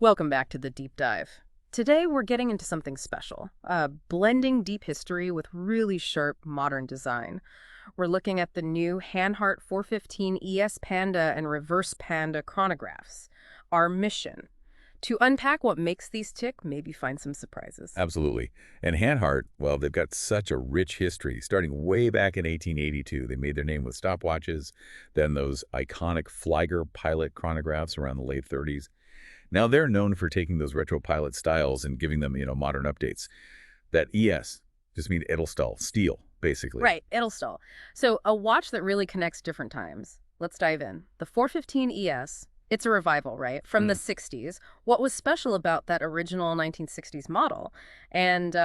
Welcome back to the deep dive. Today we're getting into something special, blending deep history with really sharp modern design. We're looking at the new Hanhart 415 ES Panda and Reverse Panda chronographs. Our mission: to unpack what makes these tick, maybe find some surprises. Absolutely. And Hanhart, well, they've got such a rich history. Starting way back in 1882, they made their name with stopwatches, then those iconic Flieger pilot chronographs around the late 30s. Now they're known for taking those retro pilot styles and giving them, modern updates. That ES just means Edelstahl, steel, basically. Right, Edelstahl. So a watch that really connects different times. Let's dive in. The 415 ES, it's a revival, right? From the 60s. What was special about that original 1960s model? And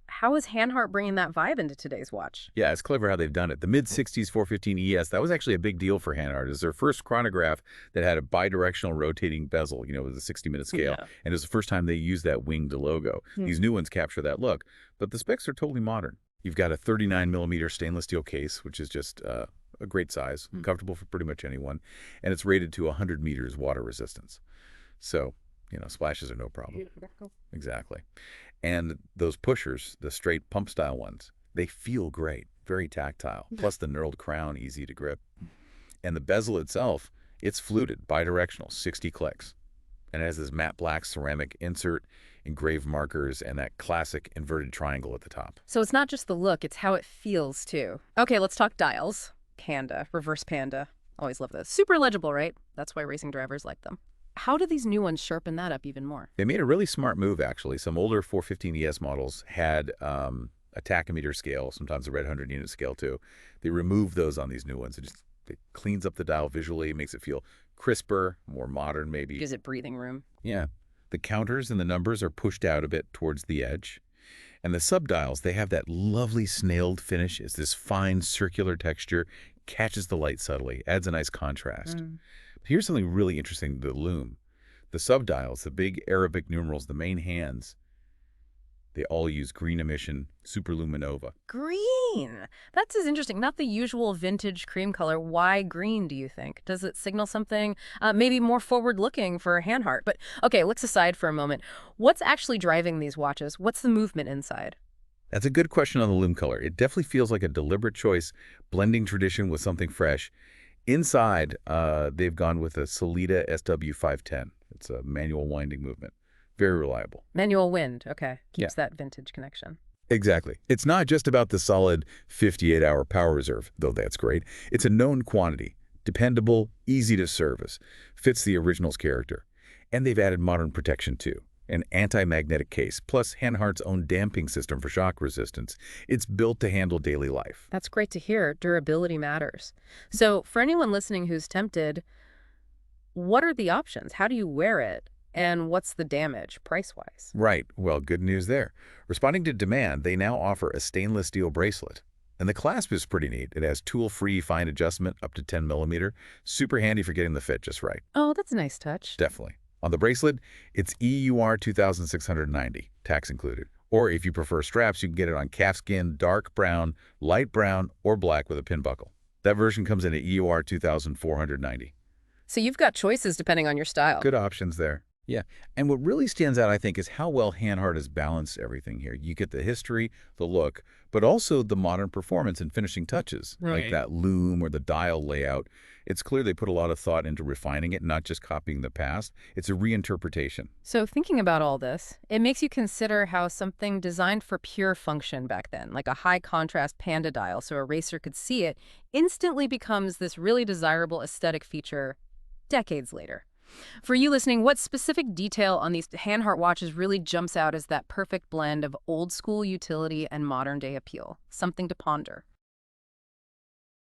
how is Hanhart bringing that vibe into today's watch? Yeah, it's clever how they've done it. The mid-60s 415 ES, that was actually a big deal for Hanhart. It was their first chronograph that had a bidirectional rotating bezel, with a 60-minute scale. Yeah. And it was the first time they used that winged logo. These new ones capture that look. But the specs are totally modern. You've got a 39-millimeter stainless steel case, which is just a great size, comfortable for pretty much anyone. And it's rated to 100 meters water resistance. So, splashes are no problem. Exactly. And those pushers, the straight pump style ones, they feel great, very tactile. Plus the knurled crown, easy to grip. And the bezel itself, it's fluted, bidirectional, 60 clicks. And it has this matte black ceramic insert, engraved markers, and that classic inverted triangle at the top. So it's not just the look, it's how it feels too. Okay, let's talk dials. Panda, Reverse Panda. Always love those. Super legible, right? That's why racing drivers like them. How do these new ones sharpen that up even more? They made a really smart move, actually. Some older 415 ES models had a tachometer scale, sometimes a red 100-unit scale too. They removed those on these new ones. It cleans up the dial visually, makes it feel crisper, more modern maybe. Gives it breathing room. Yeah. The counters and the numbers are pushed out a bit towards the edge. And the subdials, they have that lovely snailed finish. It's this fine circular texture, catches the light subtly, adds a nice contrast. Here's something really interesting, the lume. The subdials, the big Arabic numerals, the main hands, they all use green emission superluminova. Green! That's as interesting. Not the usual vintage cream color. Why green, do you think? Does it signal something maybe more forward-looking for Hanhart? But okay, looks aside for a moment. What's actually driving these watches? What's the movement inside? That's a good question on the lume color. It definitely feels like a deliberate choice, blending tradition with something fresh. Inside, they've gone with a Solida SW510. It's a manual winding movement. Very reliable. Manual wind, okay. Keeps that vintage connection. Exactly. It's not just about the solid 58-hour power reserve, though that's great. It's a known quantity, dependable, easy to service, fits the original's character. And they've added modern protection too. An anti-magnetic case, plus Hanhart's own damping system for shock resistance. It's built to handle daily life. That's great to hear. Durability matters. So for anyone listening who's tempted, what are the options? How do you wear it? And what's the damage, price-wise? Right. Well, good news there. Responding to demand, they now offer a stainless steel bracelet. And the clasp is pretty neat. It has tool-free fine adjustment up to 10 millimeter. Super handy for getting the fit just right. Oh, that's a nice touch. Definitely. On the bracelet, it's EUR 2690, tax included. Or if you prefer straps, you can get it on calfskin, dark brown, light brown, or black with a pin buckle. That version comes in at EUR 2490. So you've got choices depending on your style. Good options there. Yeah, and what really stands out, I think, is how well Hanhart has balanced everything here. You get the history, the look, but also the modern performance and finishing touches, like that lume or the dial layout. It's clear they put a lot of thought into refining it, not just copying the past. It's a reinterpretation. So thinking about all this, it makes you consider how something designed for pure function back then, like a high-contrast Panda dial so a racer could see it, instantly becomes this really desirable aesthetic feature decades later. For you listening, what specific detail on these Hanhart watches really jumps out as that perfect blend of old-school utility and modern-day appeal? Something to ponder.